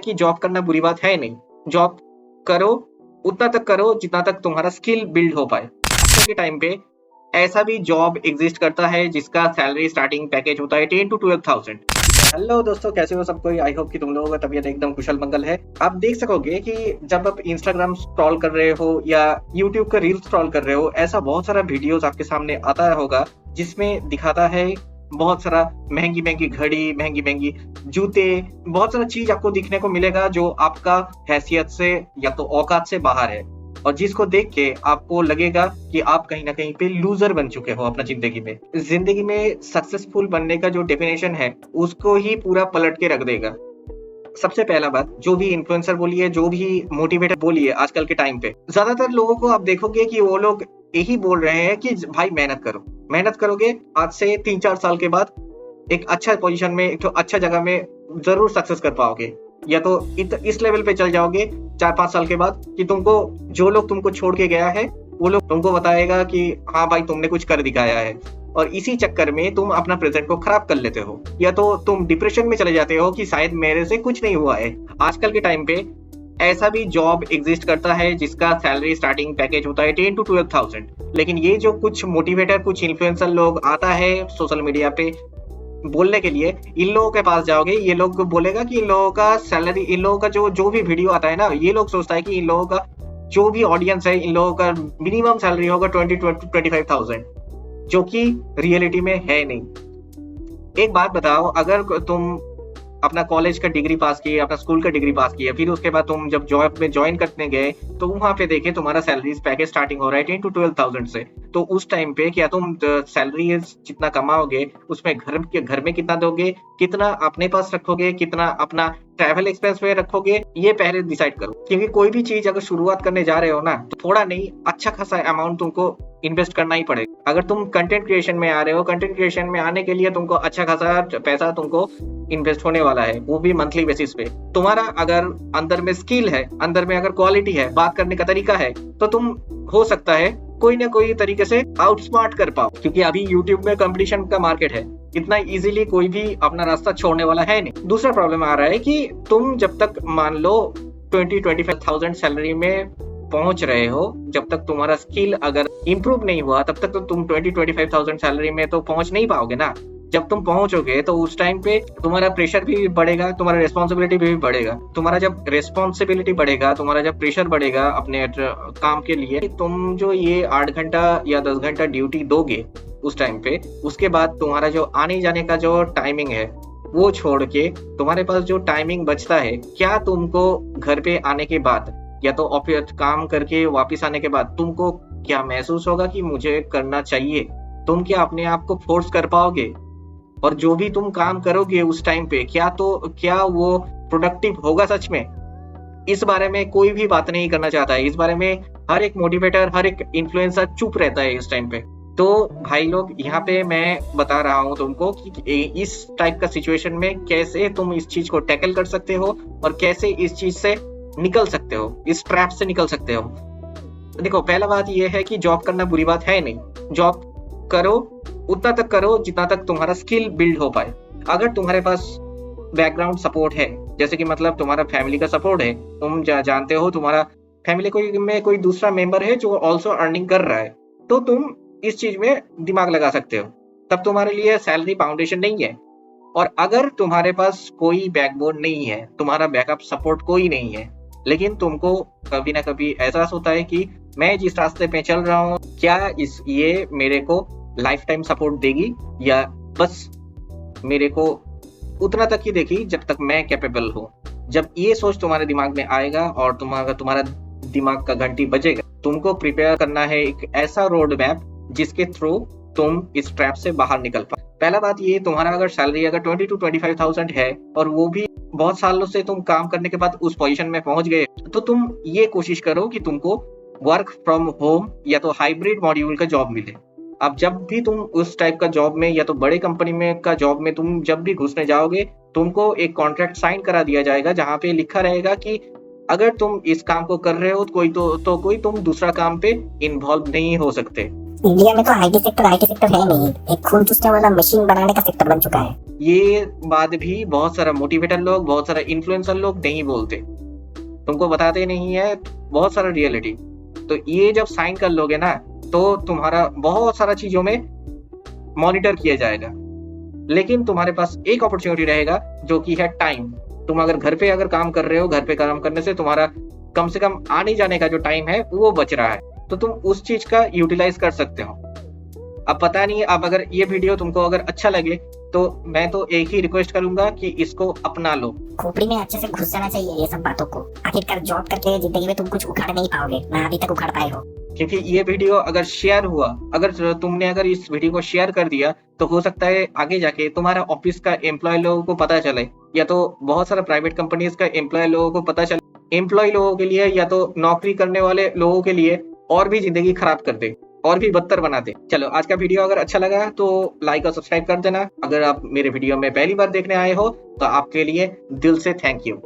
कि जॉब करना बुरी बात है नहीं। जॉब करो, उतना तक करो जितना तक तुम्हारा स्किल बिल्ड हो पाए। आजकल के टाइम पे ऐसा भी जॉब एग्जिस्ट करता है जिसका सैलरी स्टार्टिंग पैकेज होता है 10 to 12,000। हेलो दोस्तों, कैसे हो सब कोई? आई होप कि तुम लोगों का तबीयत एकदम कुशल मंगल है। आप देख सकोगे कि जब आप इंस्टाग्राम स्क्रॉल कर रहे हो या यूट्यूब का रील स्क्रॉल कर रहे हो, ऐसा बहुत सारा वीडियोस आपके सामने आता होगा जिसमें दिखाता है बहुत सारा महंगी महंगी घड़ी, महंगी महंगी जूते, बहुत सारा चीज आपको दिखने को मिलेगा जो आपका हैसियत से या तो औकात से बाहर है, और जिसको देख के आपको लगेगा कि आप कहीं ना कहीं पे लूजर बन चुके हो अपना जिंदगी में। जिंदगी में सक्सेसफुल बनने का जो डेफिनेशन है उसको ही पूरा पलट के रख देगा। सबसे पहला बात, जो भी इन्फ्लुएंसर बोलिए, जो भी मोटिवेटर बोलिए, आजकल के टाइम पे ज्यादातर लोगों को आप देखोगे कि वो लोग यही बोल रहे हैं कि भाई मेहनत करो, मेहनत करोगे आज से 3-4 साल के बाद एक अच्छा पोजीशन में, एक तो अच्छा जगह में जरूर सक्सेस कर पाओगे, या तो इस लेवल पे चल जाओगे 4-5 साल के बाद कि तुमको जो लोग तुमको छोड़ के गया है वो लोग तुमको बताएगा कि हाँ भाई तुमने कुछ कर दिखाया है, और इसी चक्कर में तुम अपना प्रेजेंट को खराब कर लेते हो, या तो तुम डिप्रेशन में चले जाते हो कि शायद मेरे से कुछ नहीं हुआ है। आजकल के टाइम पे ऐसा भी जॉब एग्जिस्ट करता है जिसका सैलरी स्टार्टिंग पैकेज होता है 10 to 12,000। लेकिन ये जो कुछ मोटिवेटर, कुछ इन्फ्लुएंसर लोग आता है सोशल मीडिया पे बोलने के लिए, इन लोगों के पास जाओगे, ये लोग बोलेगा कि इन लोगों का सैलरी, इन लोगों का जो भी वीडियो आता है ना, ये लोग सोचता है कि इन लोगों का जो भी ऑडियंस है, इन लोगों का मिनिमम सैलरी होगा 20-25,000, जो कि रियलिटी में है नहीं। एक बात बताओ, अगर तुम अपना कॉलेज का डिग्री पास किए, अपना स्कूल का डिग्री पास किया, फिर उसके बाद तुम जब जॉब में ज्वाइन करने गए तो वहां पे देखे तुम्हारा सैलरी पैकेज स्टार्टिंग हो रहा है 10 to 12,000 से, तो उस टाइम पे क्या तुम सैलरी जितना कमाओगे उसमें घर में कितना दोगे, कितना अपने पास रखोगे, कितना अपना ट्रैवल एक्सपेंस में रखोगे, ये पहले डिसाइड करो। क्योंकि कोई भी चीज अगर शुरुआत करने जा रहे हो ना, तो थोड़ा नहीं, अच्छा खासा अमाउंट तुमको इन्वेस्ट करना ही पड़ेगा। अगर तुम कंटेंट क्रिएशन में आ रहे हो, कंटेंट क्रिएशन में आने के लिए तुमको अच्छा खासा पैसा तुमको इन्वेस्ट होने वाला है, वो भी मंथली बेसिस पे। तुम्हारा अगर अंदर में स्किल है, अंदर में अगर क्वालिटी है, बात करने का तरीका है, तो तुम हो सकता है कोई ना कोई तरीके से आउटस्मार्ट कर पाओ। क्योंकि अभी यूट्यूब में कंपटीशन का मार्केट है, इतना इजीली कोई भी अपना रास्ता छोड़ने वाला है नहीं। दूसरा प्रॉब्लम आ रहा है कि तुम जब तक मान लो 20-25,000 सैलरी में पहुंच रहे हो, जब तक तुम्हारा स्किल अगर इंप्रूव नहीं हुआ, तब तक तो तुम 20-25,000 सैलरी में तो पहुंच नहीं पाओगे ना। जब तुम पहुंचोगे तो उस टाइम पे तुम्हारा प्रेशर भी बढ़ेगा, तुम्हारा रिस्पॉन्सिबिलिटी भी बढ़ेगा। तुम्हारा जब रिस्पॉन्सिबिलिटी बढ़ेगा, तुम्हारा जब प्रेशर बढ़ेगा अपने काम के लिए, तुम जो ये 8 घंटा या 10 घंटा ड्यूटी दोगे उस टाइम पे, उसके बाद तुम्हारा जो आने जाने का जो टाइमिंग है वो छोड़ के तुम्हारे पास जो टाइमिंग बचता है, क्या तुमको घर पे आने के बाद या तो ऑफिस काम करके वापस आने के बाद तुमको क्या महसूस होगा कि मुझे करना चाहिए? तुम क्या अपने आप को फोर्स कर पाओगे? और जो भी तुम काम करोगे उस टाइम पे, क्या वो प्रोडक्टिव होगा सच में? इस बारे में कोई भी बात नहीं करना चाहता है। इस बारे में हर एक मोटिवेटर, हर एक इन्फ्लुएंसर चुप रहता है इस टाइम पे। तो भाई लोग, यहाँ पे मैं बता रहा हूँ तुमको कि इस टाइप का सिचुएशन में कैसे तुम इस चीज को टैकल कर सकते हो और कैसे इस चीज से निकल सकते हो, इस ट्रैप से निकल सकते हो। देखो, पहला बात यह है कि जॉब करना बुरी बात है नहीं। जॉब करो, उतना तक करो जितना तक तुम्हारा स्किल बिल्ड हो पाए। अगर तुम्हारे पास बैकग्राउंड सपोर्ट है, जैसे कि मतलब तुम्हारा फैमिली का सपोर्ट है, तुम जानते हो तुम्हारा फैमिली में कोई दूसरा मेंबर है जो ऑल्सो अर्निंग कर रहा है, तो तुम इस चीज में दिमाग लगा सकते हो। तब तुम्हारे लिए सैलरी फाउंडेशन नहीं है। और अगर तुम्हारे पास कोई बैकबोन नहीं है, तुम्हारा बैकअप सपोर्ट कोई नहीं है, लेकिन तुमको कभी ना कभी एहसास होता है कि मैं जिस रास्ते पे चल रहा हूँ, क्या ये मेरे को लाइफ टाइम सपोर्ट देगी, या बस मेरे को उतना तक ही देगी जब तक मैं कैपेबल हूँ। जब ये सोच तुम्हारे दिमाग में आएगा और तुम्हारा दिमाग का घंटी बजेगा, तुमको प्रिपेयर करना है एक ऐसा रोड मैप जिसके थ्रू तुम इस ट्रैप से बाहर निकल पाओ। पहला बात ये, तुम्हारा अगर सैलरी अगर 20-25,000 है और वो भी बहुत सालों से तुम काम करने के बाद उस पोजीशन में पहुंच गए, तो तुम ये कोशिश करो कि तुमको वर्क फ्रॉम होम या तो हाइब्रिड मॉड्यूल का जॉब मिले। अब जब भी तुम उस टाइप का जॉब में या तो बड़े कंपनी में का जॉब में तुम जब भी घुसने जाओगे, तुमको एक कॉन्ट्रैक्ट साइन करा दिया जाएगा जहां पे लिखा रहेगा कि अगर तुम इस काम को कर रहे हो कोई तुम दूसरा काम पे इन्वॉल्व नहीं हो सकते। इंडिया में तो आईटी सेक्टर है नहीं, एक खून चूसने वाला मशीन बनाने का सेक्टर बन चुका है। ये बात भी बहुत सारा मोटिवेटर लोग, बहुत सारा इन्फ्लुएंसर लोग नहीं बोलते, तुमको बताते नहीं है बहुत सारा रियलिटी। तो ये जब साइन कर लोगे ना तो तुम्हारा बहुत सारा चीजों में मॉनिटर किया जाएगा, लेकिन तुम्हारे पास एक अपॉर्चुनिटी रहेगा जो कि है टाइम। तुम अगर घर पे अगर काम कर रहे हो, घर पे काम करने से तुम्हारा कम से कम आने जाने का जो टाइम है वो बच रहा है, तो तुम उस चीज का यूटिलाइज कर सकते हो। अब पता नहीं, अब अगर ये वीडियो तुमको अगर अच्छा लगे तो मैं तो एक ही रिक्वेस्ट करूंगा कि इसको अपना लो। खोपड़ी में अच्छे से घुस जाना चाहिए ये सब बातों को। आखिरकार जॉब करके जिंदगी में तुम कुछ उखाड़ नहीं पाओगे, ना अभी तक उखाड़ पाए हो। क्योंकि ये वीडियो अगर शेयर हुआ, अगर इस वीडियो को शेयर कर दिया तो हो सकता है आगे जाके तुम्हारा ऑफिस का एम्प्लॉय लोगों को पता चले, या तो बहुत सारा प्राइवेट कंपनीज का एम्प्लॉय लोगों को पता चले। एम्प्लॉय लोगों के लिए या तो नौकरी करने वाले लोगों के लिए और भी जिंदगी खराब कर दे, और भी बदतर बना दे। चलो, आज का वीडियो अगर अच्छा लगा तो लाइक और सब्सक्राइब कर देना। अगर आप मेरे वीडियो में पहली बार देखने आए हो तो आपके लिए दिल से थैंक यू।